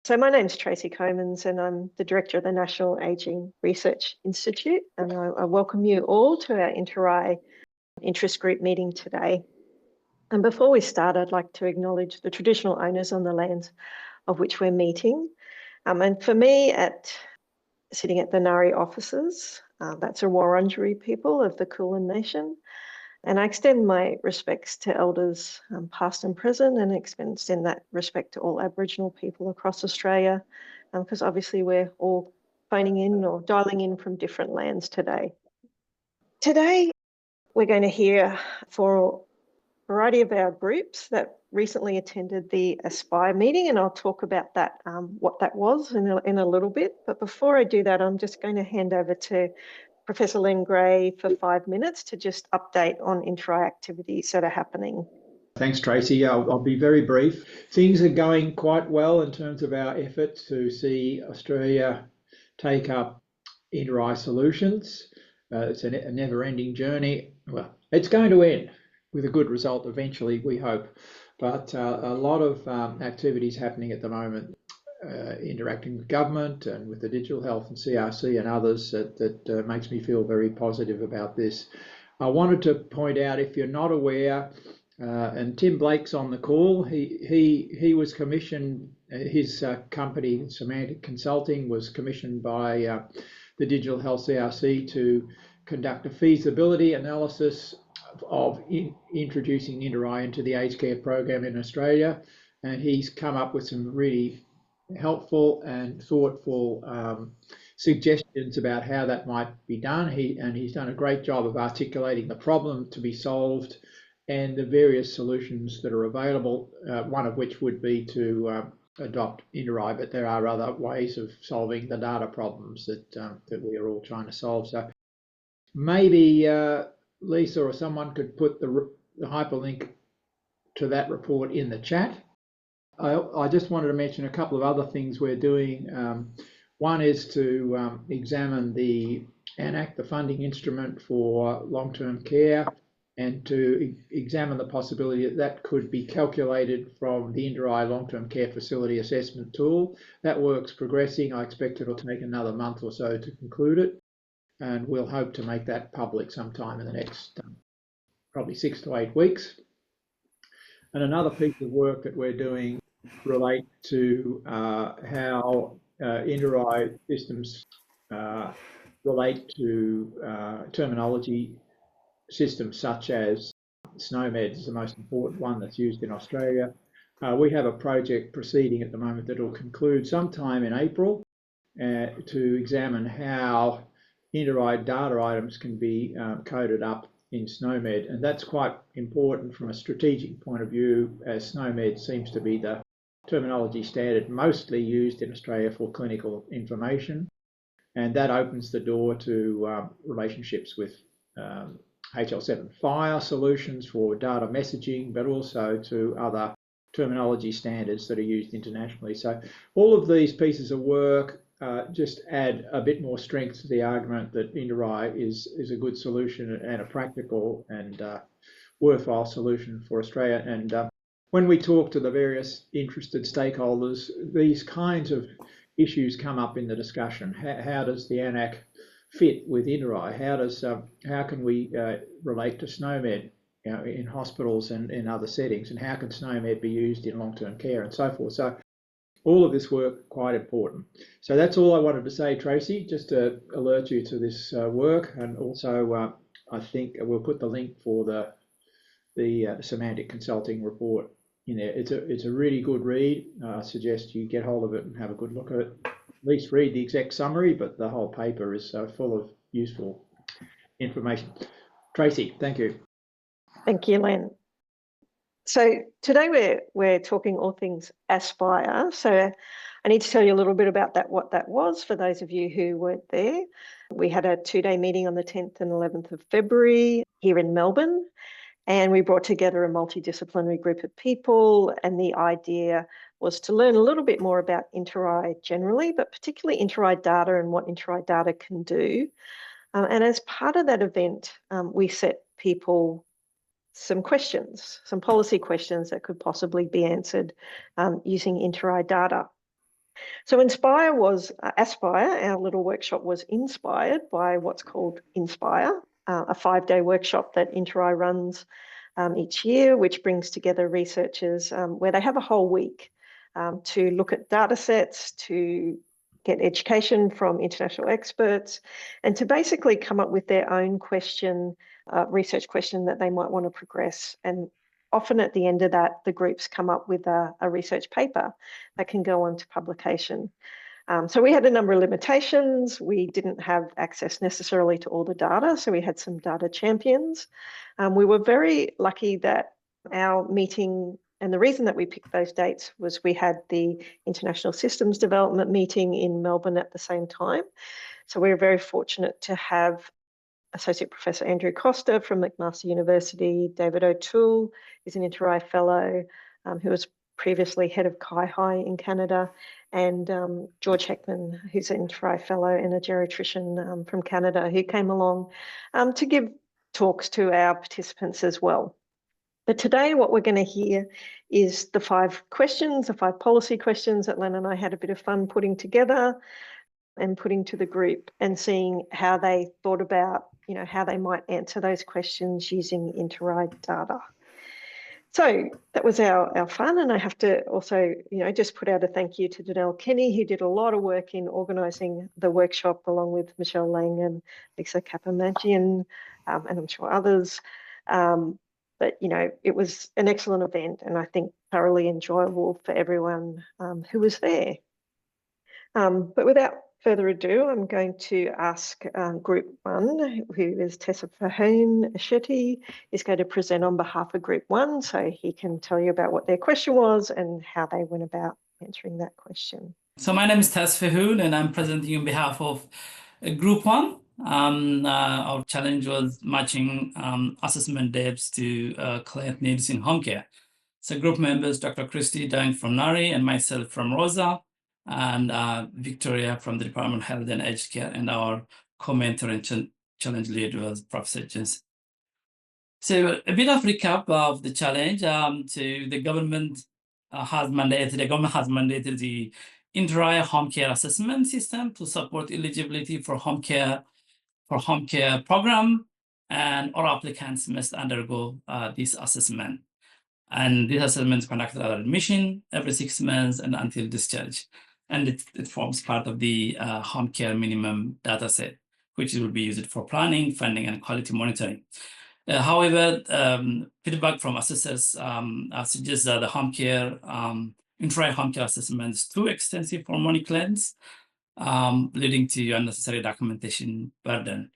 So my name's Tracy Comans and I'm the Director of the National Ageing Research Institute, and I welcome you all to our interRAI interest group meeting today. And before we start, I'd like to acknowledge the traditional owners on the lands of which we're meeting. And for me, sitting at the NARI offices, that's a Wurundjeri people of the Kulin Nation. And I extend my respects to elders past and present, and extend that respect to all Aboriginal people across Australia, because obviously we're all phoning in or dialing in from different lands today. Today, we're going to hear for a variety of our groups that recently attended the Aspire meeting, and I'll talk about that, what that was in a little bit. But before I do that, I'm just going to hand over to Professor Len Gray for 5 minutes to just update on interRAI activities that are happening. Thanks, Tracy. I'll be very brief. Things are going quite well in terms of our efforts to see Australia take up interRAI solutions. It's a never-ending journey. Well, it's going to end with a good result eventually, we hope. But a lot of activities happening at the moment, interacting with government and with the Digital Health and CRC and others that makes me feel very positive about this. I wanted to point out, if you're not aware, and Tim Blake's on the call, he was commissioned, his company Semantic Consulting was commissioned by the Digital Health CRC to conduct a feasibility analysis of introducing interRAI into the aged care program in Australia, and he's come up with some really helpful and thoughtful suggestions about how that might be done. He's done a great job of articulating the problem to be solved and the various solutions that are available, one of which would be to adopt interRAI, but there are other ways of solving the data problems that we are all trying to solve. So maybe Lisa or someone could put the hyperlink to that report in the chat. I just wanted to mention a couple of other things we're doing. One is to examine the ANAC, the funding instrument for long-term care, and to examine the possibility that could be calculated from the interRAI long-term care facility assessment tool. That work's progressing. I expect it'll take another month or so to conclude it, and we'll hope to make that public sometime in the next probably 6 to 8 weeks. And another piece of work that we're doing relate to how interRAI systems relate to terminology systems such as SNOMED is the most important one that's used in Australia. We have a project proceeding at the moment that will conclude sometime in April to examine how interRAI data items can be coded up in SNOMED, and that's quite important from a strategic point of view, as SNOMED seems to be the terminology standard mostly used in Australia for clinical information, and that opens the door to relationships with HL7 Fire solutions for data messaging, but also to other terminology standards that are used internationally. So all of these pieces of work just add a bit more strength to the argument that interRAI is a good solution and a practical and worthwhile solution for Australia. And when we talk to the various interested stakeholders, these kinds of issues come up in the discussion. How does the ANAC fit with interRAI? How can we relate to SNOMED in hospitals and in other settings, and how can SNOMED be used in long-term care and so forth? So all of this work quite important. So that's all I wanted to say, Tracy, just to alert you to this work, and also I think we'll put the link for the Semantic Consulting report in there. It's a really good read. I suggest you get hold of it and have a good look at it. At least read the exec summary, but the whole paper is full of useful information. Tracy, thank you. Thank you, Len. So today we're talking all things Aspire. So I need to tell you a little bit about what that was for those of you who weren't there. We had a 2-day meeting on the 10th and 11th of February here in Melbourne, and we brought together a multidisciplinary group of people, and the idea was to learn a little bit more about interRAI generally, but particularly interRAI data and what interRAI data can do. And as part of that event, we set people some questions, some policy questions that could possibly be answered using interRAI data. So Inspire was, Aspire, our little workshop was inspired by what's called Inspire, a 5-day workshop that interRAI runs each year, which brings together researchers where they have a whole week to look at data sets, to get education from international experts, and to basically come up with their own question, research question that they might want to progress. And often at the end of that, the groups come up with a research paper that can go on to publication. So we had a number of limitations. We didn't have access necessarily to all the data, so we had some data champions. We were very lucky that our meeting, and the reason that we picked those dates was we had the International Systems Development meeting in Melbourne at the same time. So we were very fortunate to have Associate Professor Andrew Costa from McMaster University, David O'Toole is an interRAI fellow who was previously head of Kai-Hi in Canada, and George Heckman, who's an interRAI fellow and a geriatrician from Canada, who came along to give talks to our participants as well. But today what we're going to hear is the 5 questions, the 5 policy questions that Len and I had a bit of fun putting together and putting to the group, and seeing how they thought about, you know, how they might answer those questions using interRAI data. So that was our fun, and I have to also, you know, just put out a thank you to Danelle Kenny, who did a lot of work in organising the workshop, along with Michelle Lang and Lisa Kapamagian, and I'm sure others. But, you know, it was an excellent event, and I think thoroughly enjoyable for everyone who was there. But without further ado, I'm going to ask Group 1, who is Tesfahun Eshetie, is going to present on behalf of Group 1, so he can tell you about what their question was and how they went about answering that question. So my name is Tesfahun, and I'm presenting on behalf of Group 1. Our challenge was matching assessment depths to client needs in home care. So group members, Dr. Christy Dang from NARI, and myself from ROSA, and Victoria from the Department of Health and Aged Care, and our co-mentor and challenge lead was Prof. So a bit of recap of the challenge. So the government has mandated the interRAI home care assessment system to support eligibility for home care program, and all applicants must undergo this assessment. And this assessment is conducted at admission every 6 months and until discharge. And it forms part of the home care minimum data set, which will be used for planning, funding, and quality monitoring. However, feedback from assessors suggests that the home care, interRAI home care assessment is too extensive for many clients, leading to unnecessary documentation burden.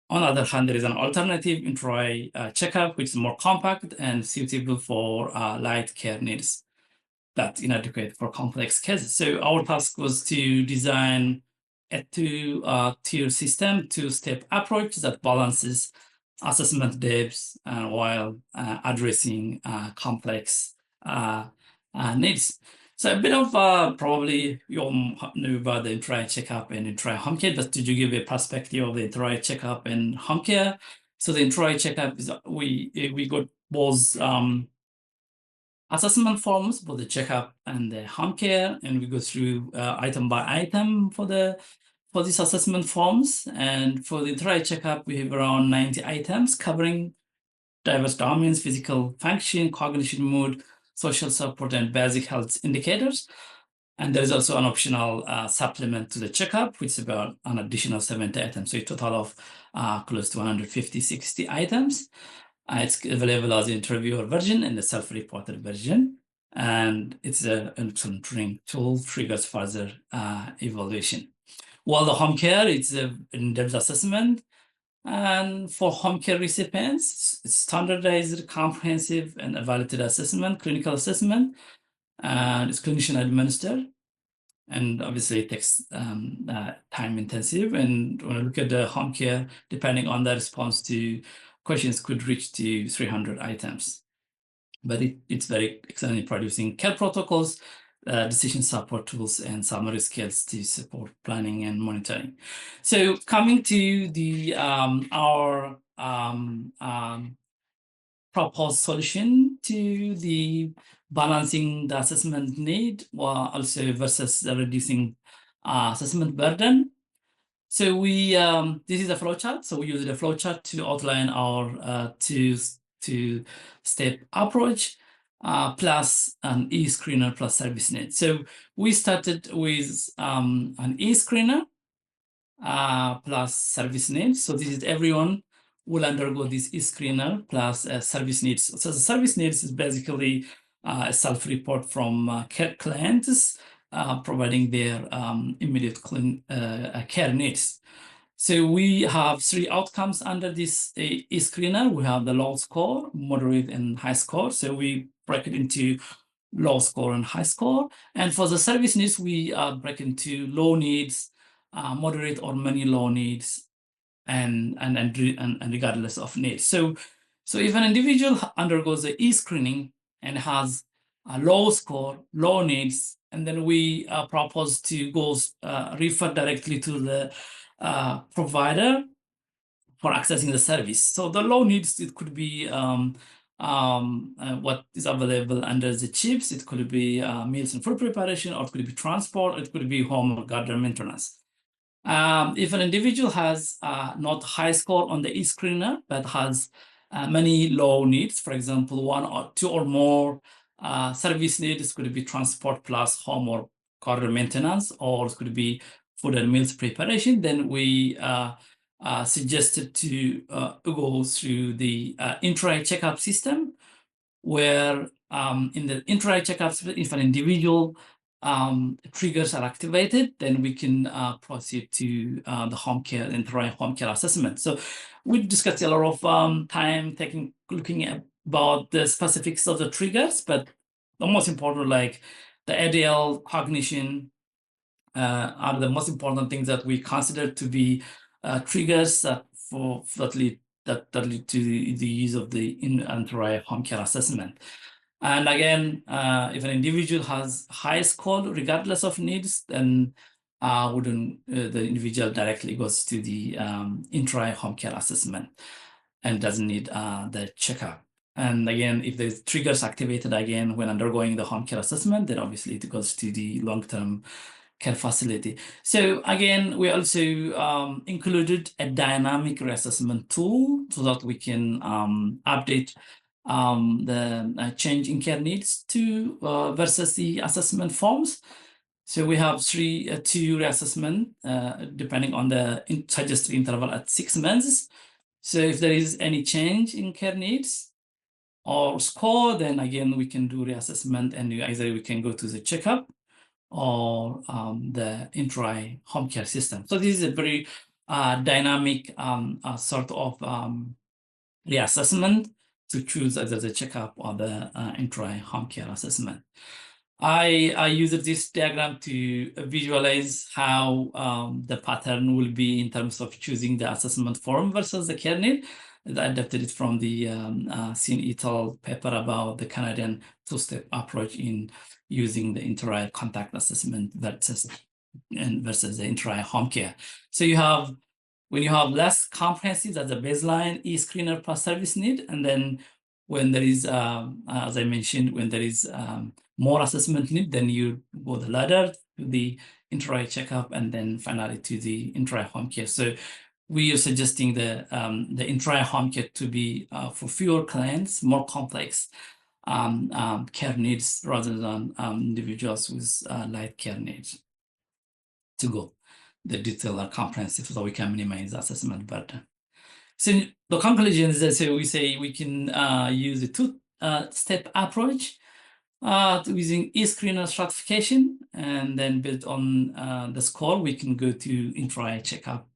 On the other hand, there is an alternative interRAI checkup, which is more compact and suitable for light care needs that's inadequate for complex cases. So our task was to design a 2-tier system, 2-step approach that balances assessment depths while addressing complex needs. So a bit of probably you all knew about the interRAI checkup and interRAI home care, but did you give a perspective of the interRAI checkup and home care? So the interRAI checkup is we got both assessment forms for the checkup and the home care, and we go through item by item for these assessment forms. And for the interRAI checkup, we have around 90 items covering diverse domains: physical function, cognition, mood, social support, and basic health indicators. And there is also an optional supplement to the checkup, which is about an additional 70 items. So a total of close to 150-60 items. It's available as an interviewer version and the self-reported version. And it's an excellent tool, triggers further evaluation. While the home care, it's an in-depth assessment. And for home care recipients, it's standardized, comprehensive, and evaluated assessment, clinical assessment, and it's clinician administered. And obviously it takes time intensive. And when I look at the home care, depending on the response to questions, could reach to 300 items. But it's very excellent in producing care protocols, decision support tools, and summary skills to support planning and monitoring. So coming to the our proposed solution to the balancing the assessment need, while also versus the reducing assessment burden. So we this is a flowchart. So we use the flowchart to outline our two-step approach plus an e-screener plus service need. So we started with an e-screener plus service needs. So this is everyone will undergo this e-screener plus service needs. So the service needs is basically a self-report from clients providing their immediate care needs. So we have 3 outcomes under this e-screener. We have the low score, moderate, and high score. So we break it into low score and high score. And for the service needs, we break into low needs, moderate or many low needs, and regardless of needs. So if an individual undergoes the e-screening and has a low score, low needs, and then we propose to go refer directly to the provider for accessing the service. So the low needs, it could be what is available under the chips. It could be meals and food preparation, or it could be transport, it could be home or garden maintenance. If an individual has not high score on the e-screener, but has many low needs, for example, 1 or 2 or more service needs, could be transport plus home or garden maintenance, or it could be food and meals preparation, then we suggested to go through the interRAI checkup system, where in the interRAI checkup, if an individual triggers are activated, then we can proceed to the home care, interRAI home care assessment. So we discussed a lot of time looking at about the specifics of the triggers, but the most important, like the ADL, cognition, are the most important things that we consider to be triggers that lead to the use of the interRAI home care assessment. And again, if an individual has high score regardless of needs, then the individual directly goes to the interRAI home care assessment and doesn't need the checkup. And again, if the triggers activated again when undergoing the home care assessment, then obviously it goes to the long-term care facility. So again, we also included a dynamic reassessment tool so that we can update the change in care needs to versus the assessment forms. So we have 2 reassessment depending on the suggested interval at 6 months. So if there is any change in care needs or score, then again we can do reassessment, and either we can go to the checkup or the interRAI home care system. So this is a very dynamic sort of reassessment to choose either the checkup or the interRAI home care assessment. I used this diagram to visualize how the pattern will be in terms of choosing the assessment form versus the care need. I adapted it from the Sin et al. Paper about the Canadian 2-step approach in using the interRAI contact assessment versus the interRAI home care. So when you have less comprehensive, that's the baseline e-screener plus service need, and then when there is, as I mentioned, when there is more assessment need, then you go the ladder to the interRAI checkup, and then finally to the interRAI home care. So we are suggesting the interRAI home care to be for fewer clients, more complex care needs rather than individuals with light care needs to go. The detailed are comprehensive, so we can minimize the assessment burden. So the conclusion is that we say we can use a 2-step approach using e-screener stratification, and then based on the score, we can go to interRAI checkup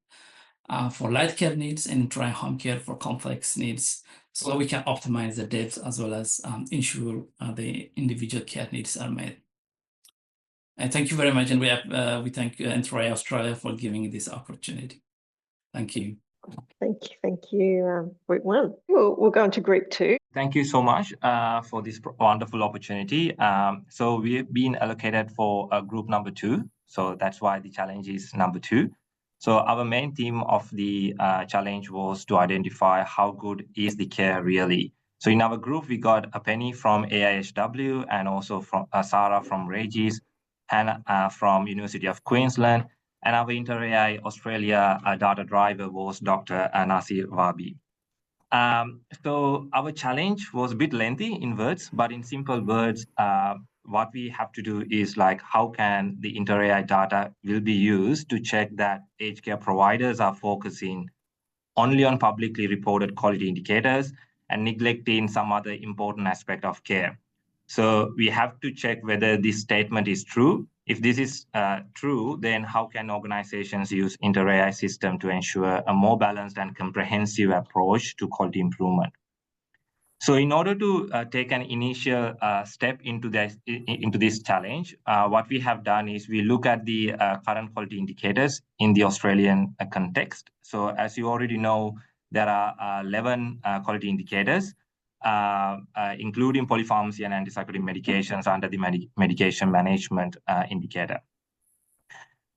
for light care needs and interRAI home care for complex needs, so that we can optimize the depth as well as ensure the individual care needs are met. And thank you very much, and we thank interRAI Australia for giving this opportunity. Thank you. Thank you, Group 1. We'll go on to Group 2. Thank you so much for this wonderful opportunity. So we've been allocated for group number 2. So that's why the challenge is number 2. So our main theme of the challenge was to identify how good is the care really So in our group, we got a Penny from AIHW and also from Sarah from Regis, Hannah from University of Queensland, and our interRAI Australia data driver was Dr. Nasir Wabi. So our challenge was a bit lengthy in words, but in simple words, what we have to do is like, how can the interRAI data will be used to check that aged care providers are focusing only on publicly reported quality indicators and neglecting some other important aspect of care. So we have to check whether this statement is true. If this is true, then how can organizations use interRAI system to ensure a more balanced and comprehensive approach to quality improvement? So in order to take an initial step into this challenge, what we have done is we look at the current quality indicators in the Australian context. So as you already know, there are 11 quality indicators, including polypharmacy and antipsychotic medications under the medication management indicator.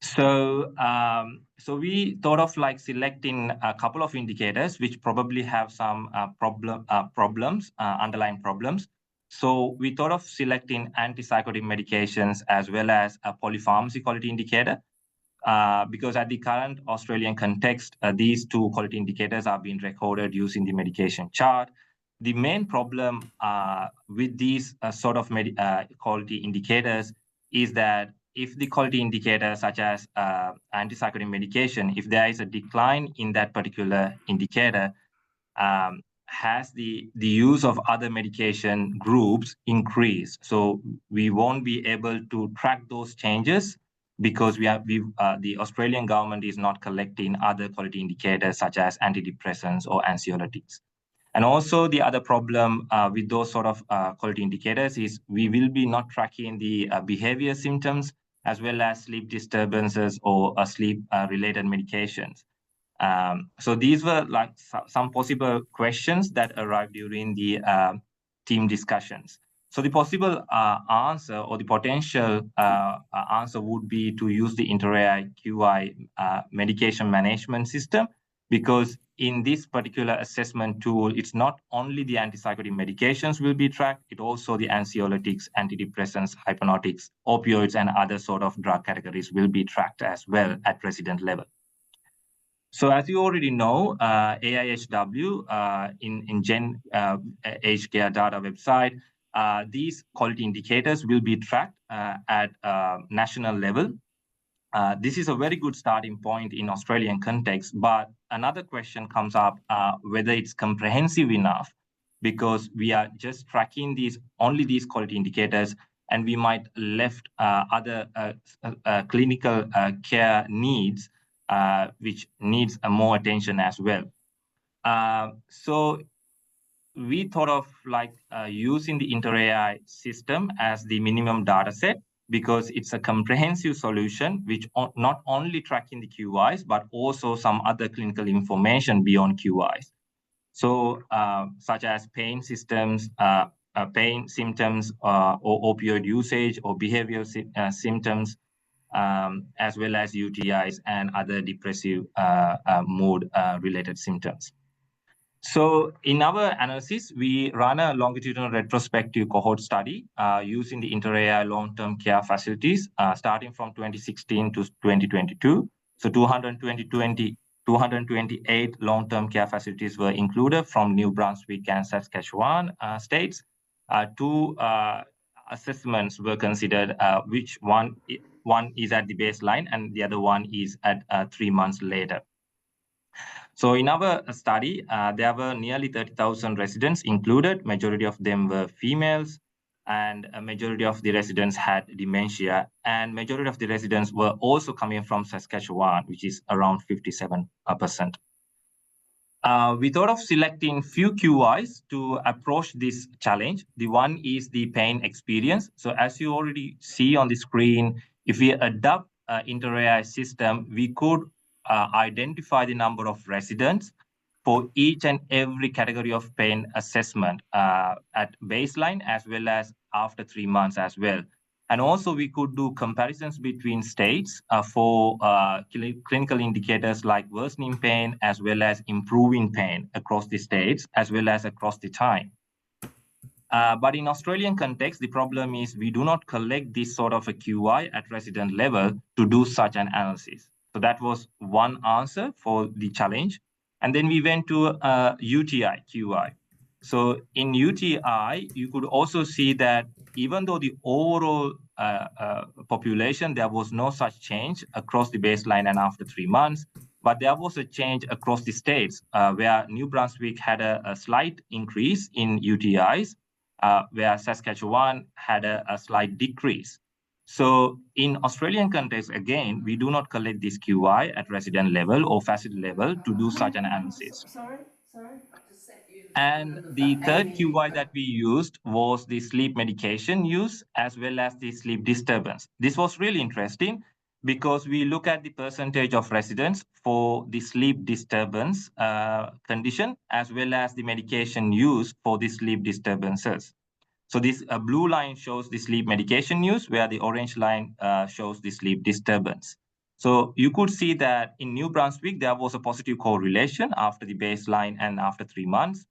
So, so we thought of like selecting a couple of indicators which probably have some underlying problems. So we thought of selecting antipsychotic medications as well as a polypharmacy quality indicator, because at the current Australian context, these two quality indicators are being recorded using the medication chart. The main problem with these sort of quality indicators is that if the quality indicator, such as antipsychotic medication, if there is a decline in that particular indicator, has the use of other medication groups increased. So we won't be able to track those changes because the Australian government is not collecting other quality indicators such as antidepressants or anxiolytics. And also the other problem with those sort of quality indicators is we will be not tracking the behavior symptoms as well as sleep disturbances or sleep-related medications. So these were like some possible questions that arrived during the team discussions. So the possible answer or the potential answer would be to use the interRAI QI medication management system, because in this particular assessment tool, it's not only the antipsychotic medications will be tracked, it also the anxiolytics, antidepressants, hypnotics, opioids, and other sort of drug categories will be tracked as well at resident level. So as you already know, AIHW in Gen Aged Care Data website, these quality indicators will be tracked at national level. This is a very good starting point in Australian context, but another question comes up whether it's comprehensive enough, because we are just tracking only these quality indicators, and we might left other clinical care needs which needs more attention as well. So we thought of like using the interRAI system as the minimum data set, because it's a comprehensive solution which not only tracking the QIs, but also some other clinical information beyond QIs. So such as pain symptoms or opioid usage or behavioral symptoms, as well as UTIs and other depressive mood-related symptoms. So in our analysis, we run a longitudinal retrospective cohort study using the interRAI long-term care facilities starting from 2016 to 2022. So 228 long-term care facilities were included from New Brunswick and Saskatchewan states. Two assessments were considered, which one is at the baseline and the other one is at 3 months later. So in our study, there were nearly 30,000 residents included. Majority of them were females, and a majority of the residents had dementia, and majority of the residents were also coming from Saskatchewan, which is around 57%. We thought of selecting few QIs to approach this challenge. The one is the pain experience. So as you already see on the screen, if we adopt interRAI system, we could identify the number of residents for each and every category of pain assessment at baseline as well as after 3 months as well. And also we could do comparisons between states for clinical indicators like worsening pain as well as improving pain across the states as well as across the time. But in Australian context, the problem is we do not collect this sort of a QI at resident level to do such an analysis. So that was one answer for the challenge. And then we went to UTI QI. So in UTI, you could also see that even though the overall population, there was no such change across the baseline and after 3 months, but there was a change across the states where New Brunswick had a slight increase in UTIs, where Saskatchewan had a slight decrease. So in Australian context, again, we do not collect this QI at resident level or facility level to do such an analysis. Sorry. And the third QI that we used was the sleep medication use as well as the sleep disturbance. This was really interesting because we look at the percentage of residents for the sleep disturbance condition as well as the medication use for the sleep disturbances. So this blue line shows the sleep medication use, where the orange line shows the sleep disturbance. So you could see that in New Brunswick, there was a positive correlation after the baseline and after 3 months,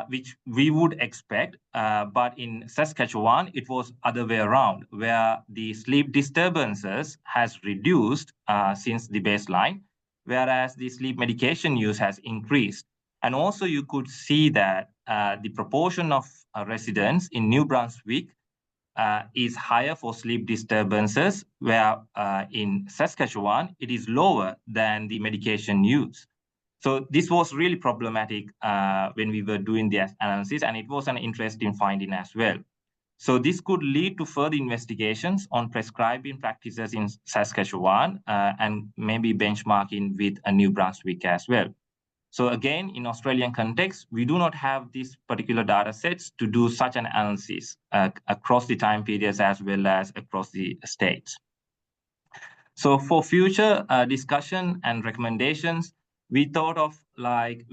which we would expect. But in Saskatchewan, it was other way around, where the sleep disturbances has reduced since the baseline, whereas the sleep medication use has increased. And also you could see that the proportion of residents in New Brunswick is higher for sleep disturbances, where in Saskatchewan, it is lower than the medication use. So this was really problematic when we were doing the analysis, and it was an interesting finding as well. So this could lead to further investigations on prescribing practices in Saskatchewan and maybe benchmarking with New Brunswick as well. So again, in Australian context, we do not have these particular data sets to do such an analysis across the time periods as well as across the states. So for future discussion and recommendations, we thought of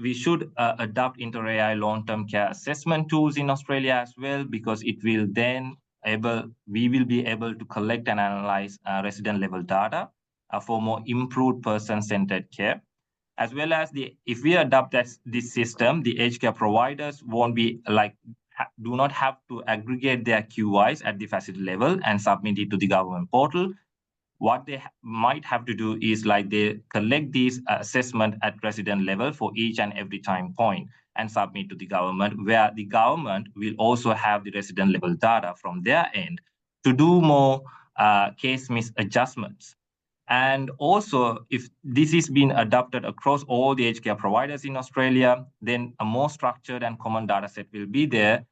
we should adopt interRAI long-term care assessment tools in Australia as well, because it will then we will be able to collect and analyze resident level data for more improved person-centered care. As well as if we adopt this system, the aged care providers won't be do not have to aggregate their QIs at the facility level and submit it to the government portal. What they might have to do is they collect these assessment at resident level for each and every time point and submit to the government, where the government will also have the resident level data from their end to do more case mix adjustments. And also, if this is being adopted across all the aged care providers in Australia, then a more structured and common data set will be there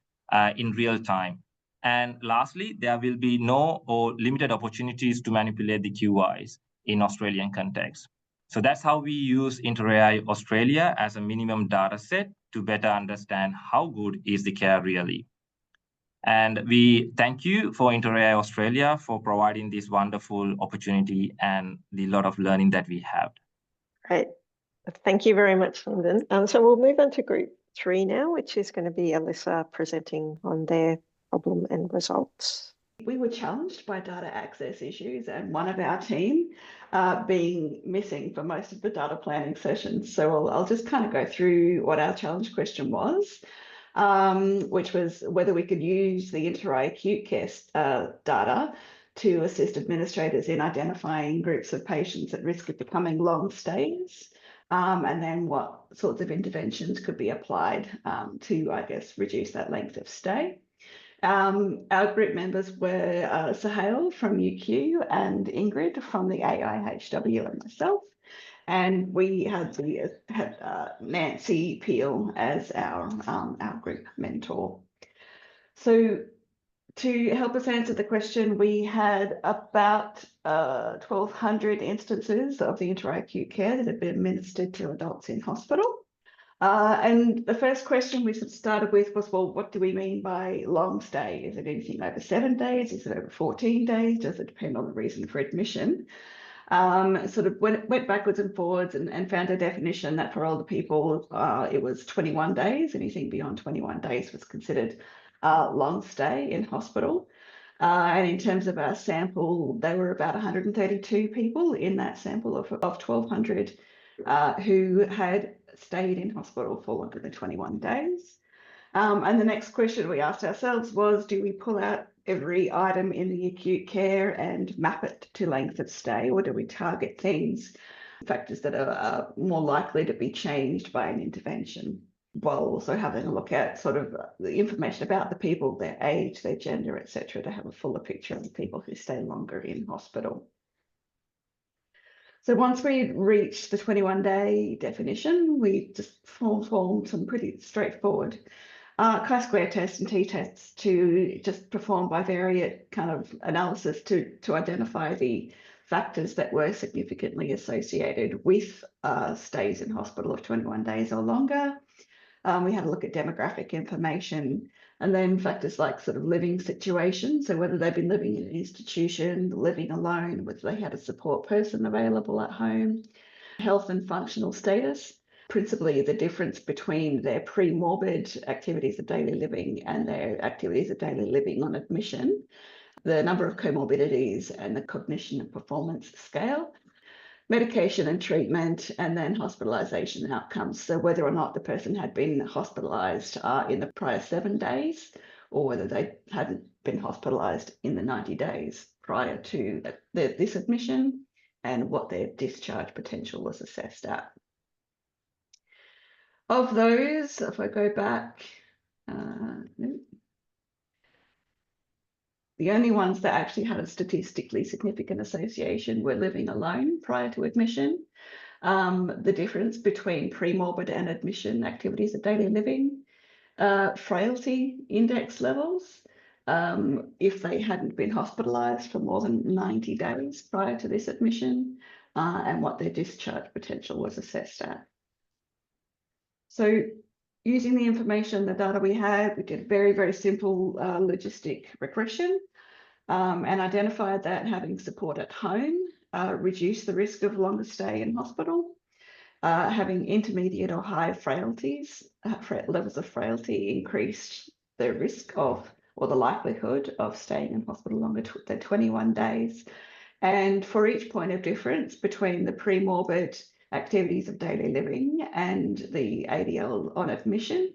in real time. And lastly, there will be no or limited opportunities to manipulate the QIs in Australian context. So that's how we use interRAI Australia as a minimum data set to better understand how good is the care really. And we thank you for interRAI Australia for providing this wonderful opportunity and the lot of learning that we have. Great. Thank you very much, Lyndon. So we'll move on to group 3 now, which is going to be Alyssa presenting on their problem and results. We were challenged by data access issues and one of our team being missing for most of the data planning sessions. So I'll just kind of go through what our challenge question was, which was whether we could use the interRAI acute care data to assist administrators in identifying groups of patients at risk of becoming long stays, and then what sorts of interventions could be applied to, I guess, reduce that length of stay. Our group members were Sahel from UQ and Ingrid from the AIHW and myself. And we had Nancy Peel as our group mentor. So to help us answer the question, we had about 1,200 instances of the interRAI acute care that had been administered to adults in hospital. And the first question we started with was, well, what do we mean by long stay? Is it anything over 7 days? Is it over 14 days? Does it depend on the reason for admission? Sort of went backwards and forwards and found a definition that for older people, it was 21 days. Anything beyond 21 days was considered long stay in hospital. And in terms of our sample, there were about 132 people in that sample of 1,200 who had stayed in hospital for longer than 21 days. And the next question we asked ourselves was, do we pull out every item in the acute care and map it to length of stay, or do we target things, factors that are more likely to be changed by an intervention, while also having a look at sort of the information about the people, their age, their gender, etc., to have a fuller picture of the people who stay longer in hospital. So once we reached the 21-day definition, we just formed some pretty straightforward chi-square tests and t-tests to just perform bivariate kind of analysis to identify the factors that were significantly associated with stays in hospital of 21 days or longer. We had a look at demographic information, and then factors like sort of living situation. So whether they've been living in an institution, living alone, whether they had a support person available at home, health and functional status, principally the difference between their pre-morbid activities of daily living and their activities of daily living on admission, the number of comorbidities and the cognition and performance scale, medication and treatment, and then hospitalisation outcomes. So whether or not the person had been hospitalised in the prior 7 days, or whether they hadn't been hospitalised in the 90 days prior to this admission, and what their discharge potential was assessed at. Of those, if I go back, the only ones that actually had a statistically significant association were living alone prior to admission. The difference between pre-morbid and admission activities of daily living, frailty index levels, if they hadn't been hospitalised for more than 90 days prior to this admission, and what their discharge potential was assessed at. So using the information, the data we had, we did very, very simple logistic regression and identified that having support at home reduced the risk of longer stay in hospital. Having intermediate or high frailties, levels of frailty increased the risk of, or the likelihood of staying in hospital longer than 21 days. And for each point of difference between the pre-morbid activities of daily living and the ADL on admission,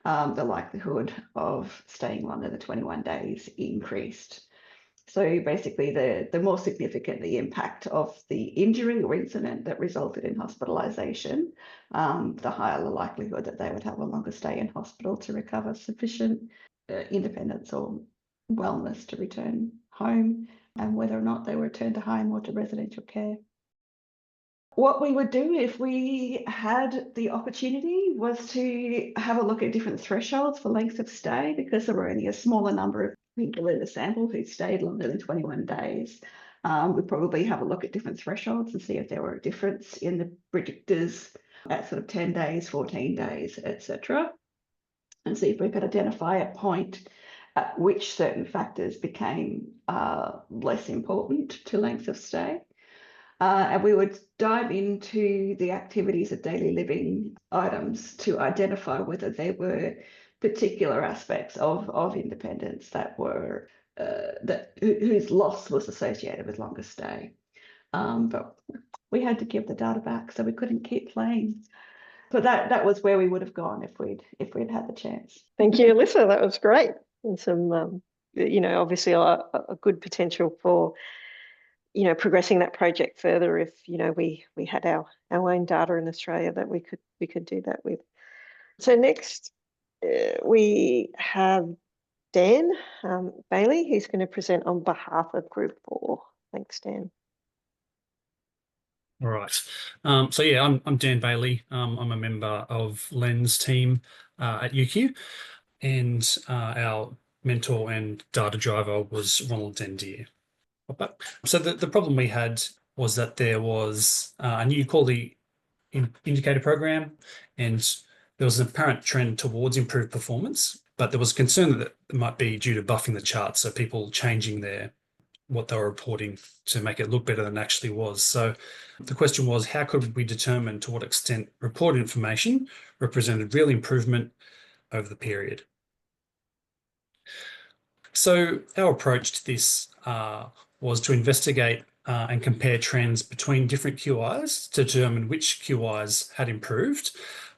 the likelihood of staying longer than 21 days increased. So basically, the more significant the impact of the injury or incident that resulted in hospitalisation, the higher the likelihood that they would have a longer stay in hospital to recover sufficient independence or wellness to return home, and whether or not they were returned to home or to residential care. What we would do if we had the opportunity was to have a look at different thresholds for length of stay, because there were only a smaller number of people in the sample who stayed longer than 21 days. We'd probably have a look at different thresholds and see if there were a difference in the predictors at sort of 10 days, 14 days, etc. And see if we could identify a point at which certain factors became less important to length of stay. And we would dive into the activities of daily living items to identify whether there were particular aspects of independence that were whose loss was associated with longer stay. But we had to give the data back, so we couldn't keep playing. But that was where we would have gone if we'd had the chance. Thank you, Alyssa. That was great. And some, you know, obviously a good potential for, you know, progressing that project further if, you know, we had our own data in Australia that we could do that with. So next we have Dan Bailiey, who's going to present on behalf of Group 4. Thanks, Dan. All right. So yeah, I'm Dan Bailiey. I'm a member of Len's team at UQ, and our mentor and data driver was Ronald Dendier. So the problem we had was that there was a new quality indicator program, and there was an apparent trend towards improved performance, but there was concern that it might be due to buffing the charts, so people changing what they were reporting to make it look better than it actually was. So the question was, how could we determine to what extent reported information represented real improvement over the period? So our approach to this was to investigate and compare trends between different QIs to determine which QIs had improved,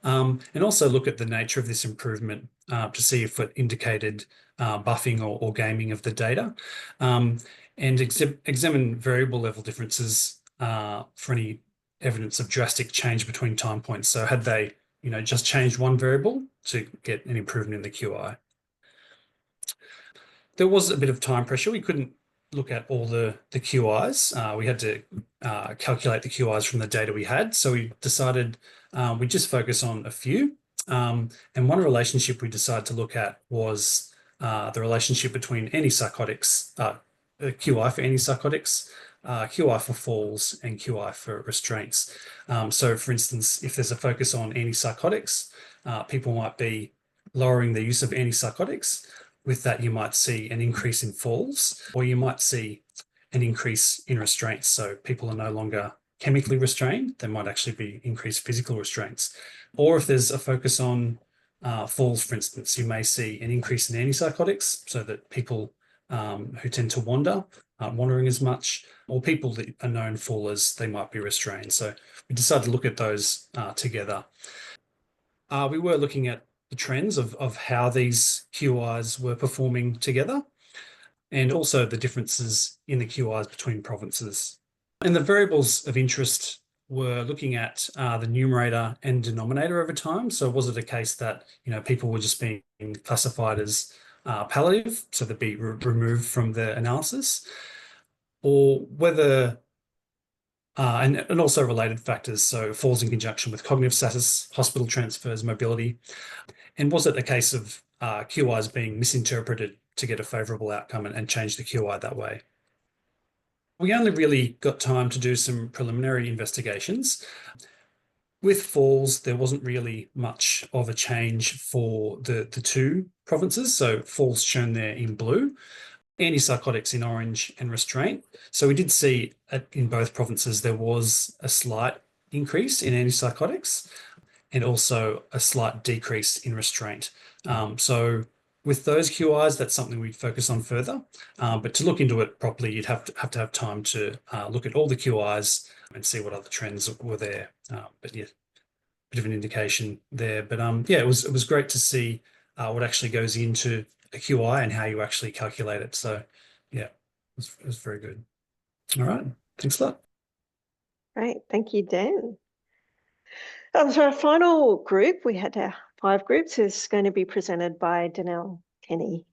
and also look at the nature of this improvement to see if it indicated buffing or gaming of the data, and examine variable level differences for any evidence of drastic change between time points. So had they, just changed one variable to get an improvement in the QI. There was a bit of time pressure. We couldn't look at all the QIs. We had to calculate the QIs from the data we had. So we decided we'd just focus on a few. And one relationship we decided to look at was the relationship between antipsychotics, the QI for antipsychotics, QI for falls, and QI for restraints. So for instance, if there's a focus on antipsychotics, people might be lowering the use of antipsychotics. With that, you might see an increase in falls, or you might see an increase in restraints. So people are no longer chemically restrained, there might actually be increased physical restraints. Or if there's a focus on falls, for instance, you may see an increase in antipsychotics, so that people who tend to wander aren't wandering as much, or people that are known fallers, they might be restrained. So we decided to look at those together. We were looking at the trends of how these QIs were performing together, and also the differences in the QIs between provinces. And the variables of interest were looking at the numerator and denominator over time. So was it a case that people were just being classified as palliative, so they'd be removed from the analysis, or whether and also related factors, so falls in conjunction with cognitive status, hospital transfers, mobility. And was it a case of QIs being misinterpreted to get a favourable outcome and change the QI that way? We only really got time to do some preliminary investigations. With falls, there wasn't really much of a change for the two provinces. So falls shown there in blue, antipsychotics in orange, and restraint. So we did see in both provinces there was a slight increase in antipsychotics and also a slight decrease in restraint. So with those QIs, that's something we'd focus on further. But to look into it properly, you'd have to have time to look at all the QIs and see what other trends were there. But yeah, bit of an indication there. But yeah, it was great to see what actually goes into a QI and how you actually calculate it. So yeah, it was very good. All right, thanks a lot. Great, thank you, Dan. So our final group, we had our 5 groups, is going to be presented by Danelle Kenny.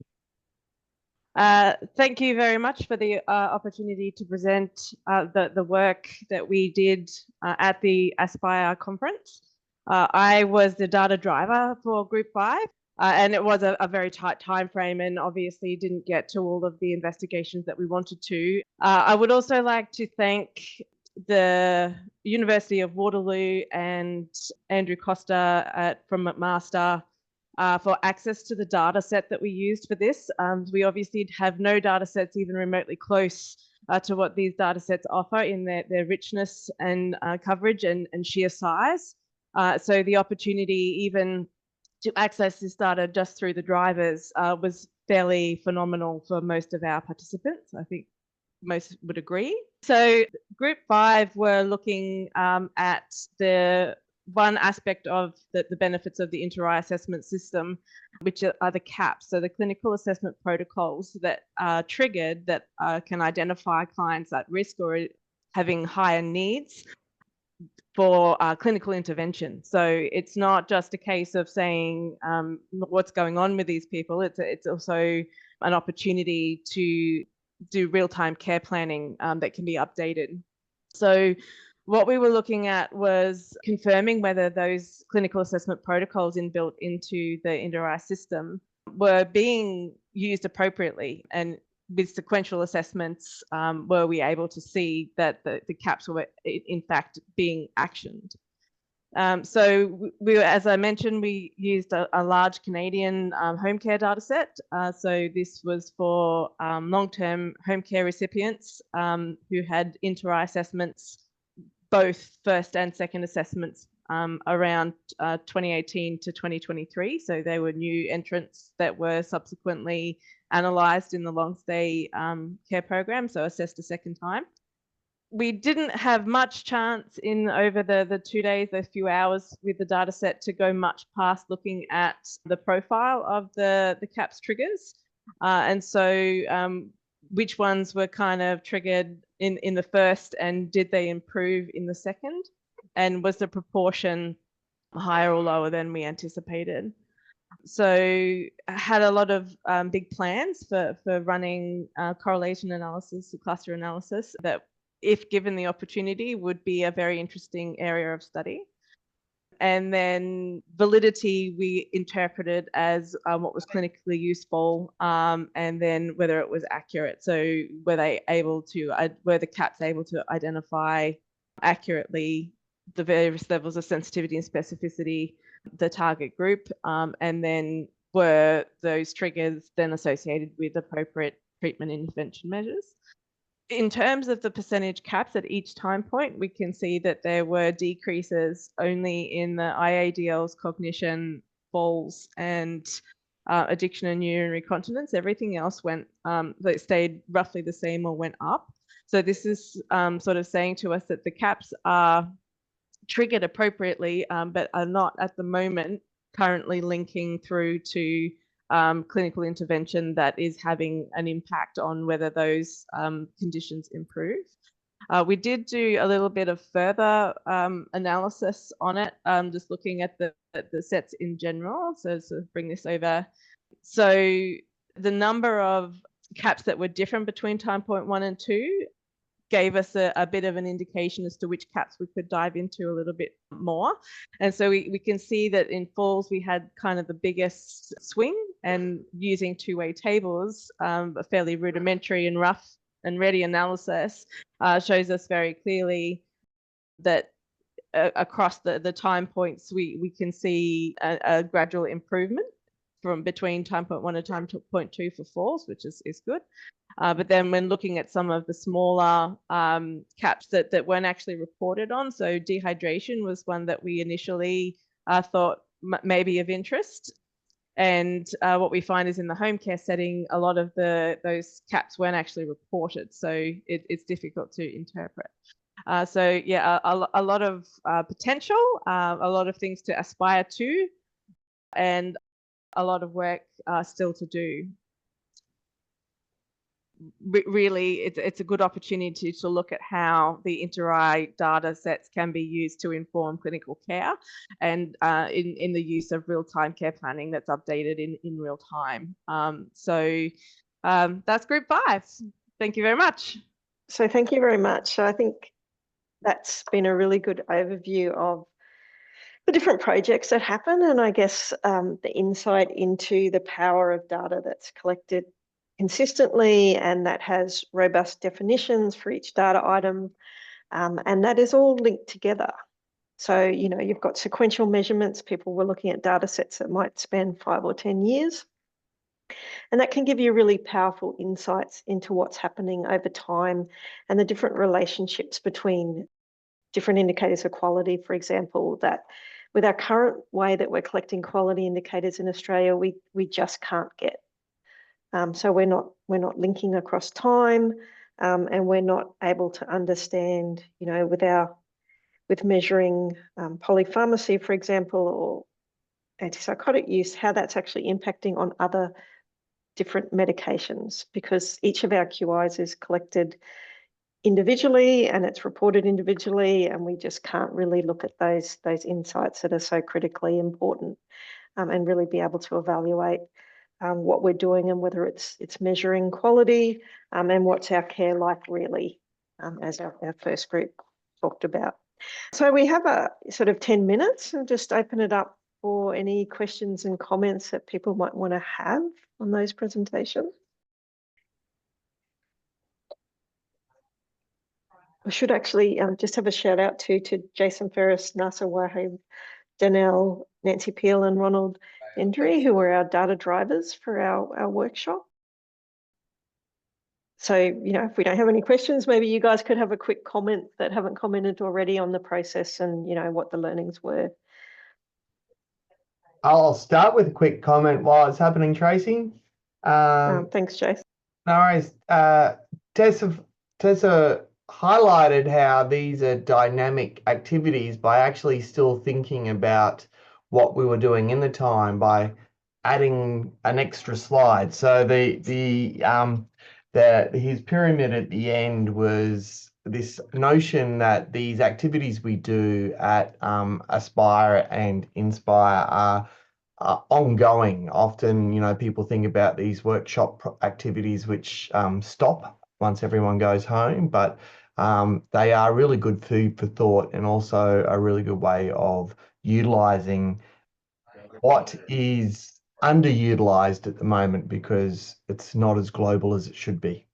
Thank you very much for the opportunity to present the work that we did at the Aspire conference. I was the data driver for Group 5, and it was a very tight time frame, and obviously didn't get to all of the investigations that we wanted to. I would also like to thank the University of Waterloo and Andrew Costa from McMaster for access to the data set that we used for this. We obviously have no data sets even remotely close to what these data sets offer in their richness and coverage and sheer size. So the opportunity even to access this data just through the drivers was fairly phenomenal for most of our participants. I think most would agree. So Group 5 were looking at the one aspect of the benefits of the interRAI assessment system, which are the CAPs, so the clinical assessment protocols that are triggered that can identify clients at risk or having higher needs for clinical intervention. So it's not just a case of saying what's going on with these people, it's also an opportunity to do real-time care planning that can be updated. So what we were looking at was confirming whether those clinical assessment protocols inbuilt into the interRAI system were being used appropriately, and with sequential assessments, were we able to see that the CAPs were in fact being actioned. So we, as I mentioned, we used a large Canadian home care data set. So this was for long-term home care recipients who had interRAI assessments, both first and second assessments around 2018 to 2023. So they were new entrants that were subsequently analysed in the long stay care program, so assessed a second time. we didn't have much chance in over the 2 days, those few hours with the data set to go much past looking at the profile of the CAPS triggers. And so which ones were kind of triggered in the first, and did they improve in the second? And was the proportion higher or lower than we anticipated? So I had a lot of big plans for running correlation analysis, cluster analysis, that if given the opportunity would be a very interesting area of study. And then validity we interpreted as what was clinically useful, and then whether it was accurate. So were the CAPs able to identify accurately the various levels of sensitivity and specificity, the target group, and then were those triggers then associated with appropriate treatment intervention measures. In terms of the percentage CAPs at each time point, we can see that there were decreases only in the IADLs, cognition, falls, and addiction and urinary continence. Everything else went, it stayed roughly the same or went up. So this is sort of saying to us that the CAPs are triggered appropriately, but are not at the moment currently linking through to clinical intervention that is having an impact on whether those conditions improve. We did do a little bit of further analysis on it, just looking at the sets in general. So bring this over. So the number of CAPs that were different between time point 1 and 2 gave us a bit of an indication as to which CAPs we could dive into a little bit more. And so we can see that in falls, we had kind of the biggest swing, and using two-way tables, a fairly rudimentary and rough and ready analysis shows us very clearly that across the time points, we can see a gradual improvement from between time point 1 and time point 2 for falls, which is good. But then when looking at some of the smaller CAPs that weren't actually reported on, so dehydration was one that we initially thought may be of interest. And what we find is in the home care setting, a lot of those CAPs weren't actually reported. So it's difficult to interpret. So yeah, a lot of potential, a lot of things to aspire to, and a lot of work still to do. Really, it's a good opportunity to look at how the interRAI data sets can be used to inform clinical care, and in the use of real-time care planning that's updated in real time. So that's group 5. Thank you very much. So thank you very much. I think that's been a really good overview of the different projects that happen, and I guess the insight into the power of data that's collected consistently and that has robust definitions for each data item, and that is all linked together. So, you know, you've got sequential measurements. People were looking at data sets that might span 5 or 10 years. And that can give you really powerful insights into what's happening over time and the different relationships between different indicators of quality, for example, that with our current way that we're collecting quality indicators in Australia, we just can't get. So we're not linking across time, and we're not able to understand, you know, with measuring polypharmacy, for example, or antipsychotic use, how that's actually impacting on other different medications, because each of our QIs is collected individually and it's reported individually, and we just can't really look at those insights that are so critically important, and really be able to evaluate what we're doing and whether it's measuring quality, and what's our care like really, as our first group talked about. So we have a sort of 10 minutes and just open it up for any questions and comments that people might want to have on those presentations. I should actually just have a shout out to Jason Ferris, Nasa Wahib, Danelle, Nancy Peel and Ronald Endry, who were our data drivers for our workshop. So, you know, if we don't have any questions, maybe you guys could have a quick comment that haven't commented already on the process and, you know, what the learnings were. I'll start with a quick comment while it's happening, Tracy. Thanks, Jason. No worries. Tessa, highlighted how these are dynamic activities by actually still thinking about what we were doing in the time by adding an extra slide. So his pyramid at the end was this notion that these activities we do at Aspire and Inspire are ongoing. Often, people think about these workshop activities which stop once everyone goes home, but they are really good food for thought and also a really good way of utilising what is underutilised at the moment because it's not as global as it should be.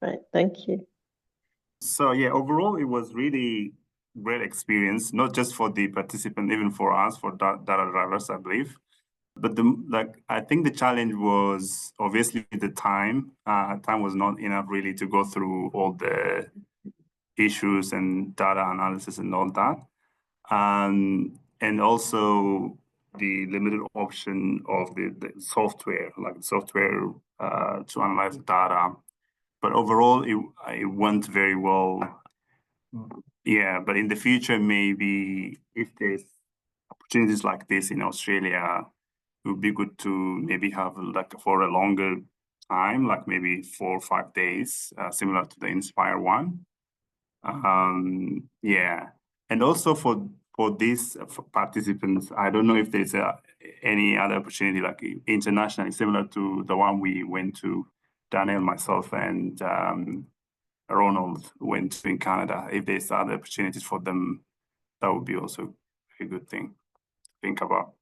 Right, thank you. So yeah, overall, it was really great experience, not just for the participant, even for us, for data drivers, I believe. But I think the challenge was obviously the time. Time was not enough really to go through all the issues and data analysis and all that. And also the limited option of the software, to analyze the data. But overall, it went very well. Yeah, but in the future, maybe if there's opportunities like this in Australia, it would be good to maybe have for a longer time, like maybe 4 or 5 days, similar to the Inspire one. Yeah, and also for these participants, I don't know if there's any other opportunity like internationally, similar to the one we went to, Danelle, myself, and Ronald went to in Canada. If there's other opportunities for them, that would be also a good thing to think about.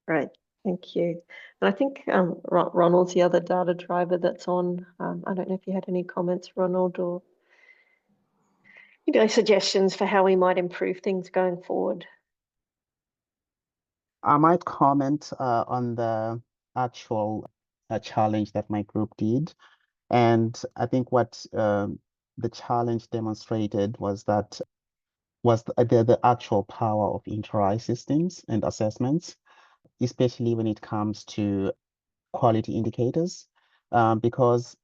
Great, thank you. And I think Ronald's the other data driver that's on. I don't know if you had any comments, Ronald, or suggestions for how we might improve things going forward. I might comment on the actual challenge that my group did. And I think what the challenge demonstrated was the actual power of interRAI systems and assessments, especially when it comes to quality indicators, because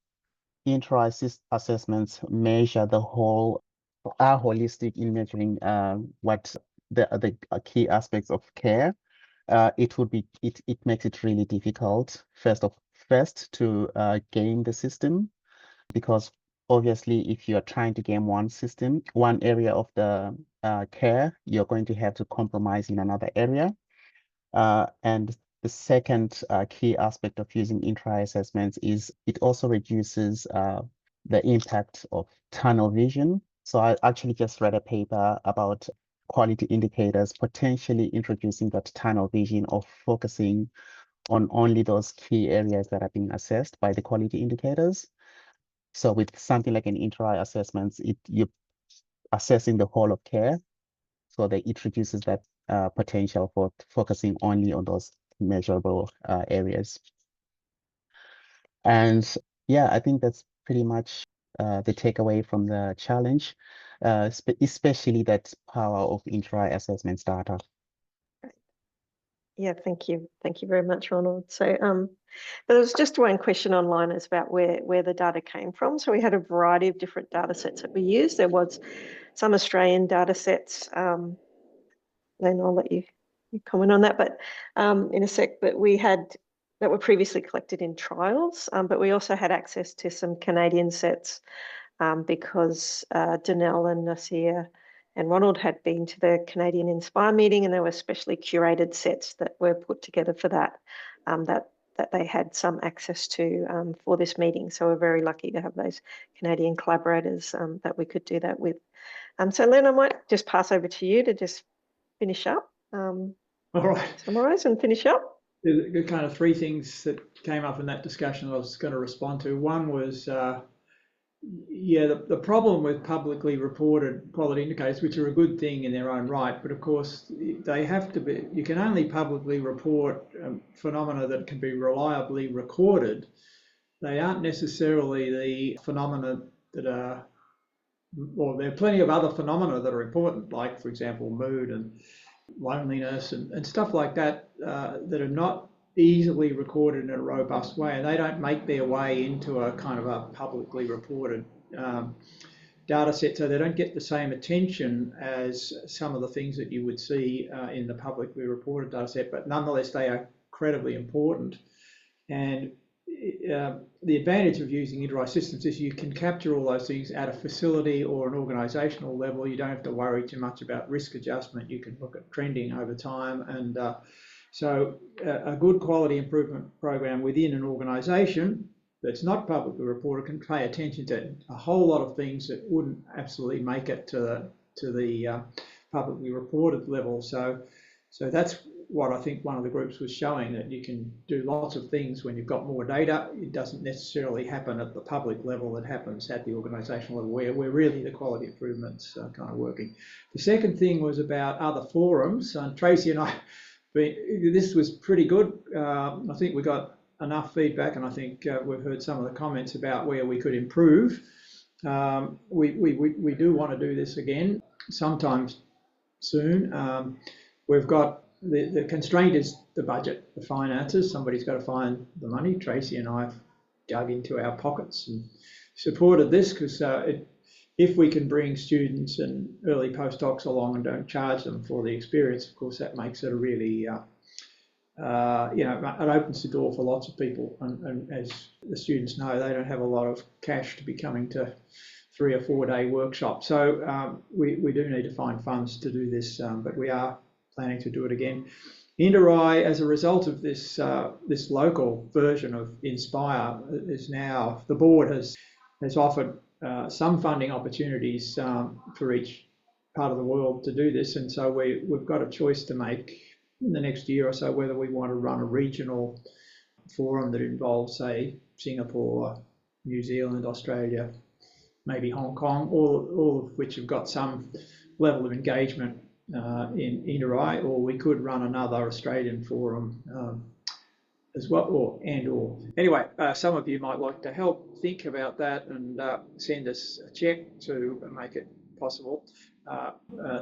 interRAI assessments measure are holistic in measuring what the key aspects of care. It makes it really difficult first to game the system, because obviously if you are trying to game one area of the care, you're going to have to compromise in another area. And the second key aspect of using interRAI assessments is it also reduces the impact of tunnel vision. So I actually just read a paper about quality indicators potentially introducing that tunnel vision of focusing on only those key areas that are being assessed by the quality indicators. So with something like an interRAI assessments, you're assessing the whole of care, so that it reduces that potential for focusing only on those measurable areas. And yeah, I think that's pretty much the takeaway from the challenge, especially that power of interRAI assessments data. Yeah, thank you. Thank you very much, Ronald. So there was just one question online is about where the data came from. So we had a variety of different data sets that we used. There was some Australian data sets, then I'll let you comment on that, but in a sec, but we had that were previously collected in trials, but we also had access to some Canadian sets because Danelle and Nasir and Ronald had been to the Canadian Inspire meeting, and there were specially curated sets that were put together for that, that they had some access to for this meeting. So we're very lucky to have those Canadian collaborators that we could do that with. So Len, I might just pass over to you to just finish up, All right. summarise and finish up. There's kind of 3 things that came up in that discussion I was going to respond to. One was, the problem with publicly reported quality indicators, which are a good thing in their own right, but of course they have to be, you can only publicly report phenomena that can be reliably recorded. They aren't necessarily the phenomena that are, well, there are plenty of other phenomena that are important, like, for example, mood and loneliness and stuff like that, that are not easily recorded in a robust way, and they don't make their way into a kind of a publicly reported data set, so they don't get the same attention as some of the things that you would see in the publicly reported data set, but nonetheless they are incredibly important. And the advantage of using interRAI systems is you can capture all those things at a facility or an organisational level. You don't have to worry too much about risk adjustment. You can look at trending over time, and so a good quality improvement program within an organisation that's not publicly reported can pay attention to a whole lot of things that wouldn't absolutely make it to the publicly reported level. So that's what I think one of the groups was showing, that you can do lots of things when you've got more data. It doesn't necessarily happen at the public level. It happens at the organisational level where really the quality improvements are kind of working. The second thing was about other forums, and Tracy and I, this was pretty good. I think we got enough feedback, and I think we've heard some of the comments about where we could improve. We do want to do this again sometime soon. We've got the constraint is the budget, the finances. Somebody's got to find the money. Tracy and I have dug into our pockets and supported this, because if we can bring students and early postdocs along and don't charge them for the experience, of course, that makes it a really, it opens the door for lots of people. And as the students know, they don't have a lot of cash to be coming to 3 or 4 day workshops. So we do need to find funds to do this, but we are planning to do it again. interRAI, as a result of this this local version of Inspire, is now, the board has offered some funding opportunities for each part of the world to do this, and so we've got a choice to make in the next year or so whether we want to run a regional forum that involves, say, Singapore, New Zealand, Australia, maybe Hong Kong, all of which have got some level of engagement in interRAI, or we could run another Australian forum as well, or anyway, some of you might like to help think about that and send us a check to make it possible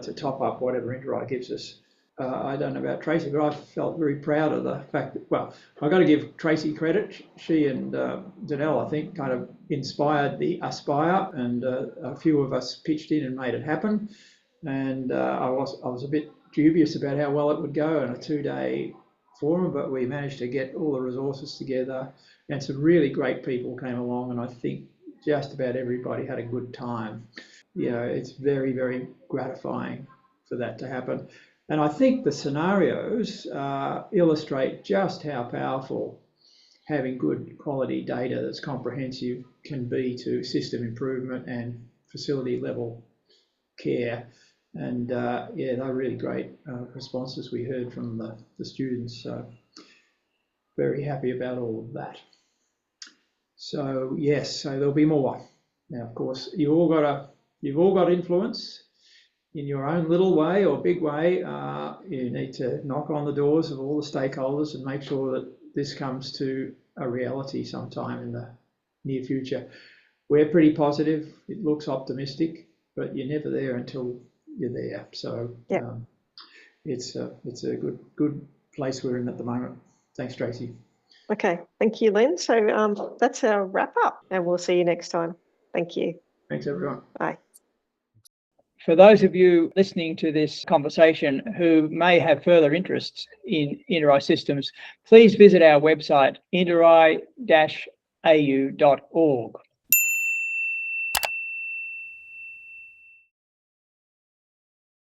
to top up whatever interRAI gives us. I don't know about Tracy, but I felt very proud of the fact that, well, I've got to give Tracy credit. She and Danelle, I think, kind of inspired the Aspire, and a few of us pitched in and made it happen. And I was a bit dubious about how well it would go in a 2-day forum, but we managed to get all the resources together, and some really great people came along, and I think just about everybody had a good time. You know, it's very, very gratifying for that to happen. And I think the scenarios illustrate just how powerful having good quality data that's comprehensive can be to system improvement and facility level care. And yeah, they're really great responses we heard from the students. So very happy about all of that. So yes, so there'll be more. Now, of course, you've all got influence in your own little way or big way. You need to knock on the doors of all the stakeholders and make sure that this comes to a reality sometime in the near future. We're pretty positive. It looks optimistic, but you're never there until you're there. So yeah. It's a good place we're in at the moment. Thanks, Tracy. Okay, thank you, Len. So that's our wrap up, and we'll see you next time. Thank you. Thanks, everyone. Bye. For those of you listening to this conversation who may have further interests in interRAI systems, please visit our website, interRAI-au.org.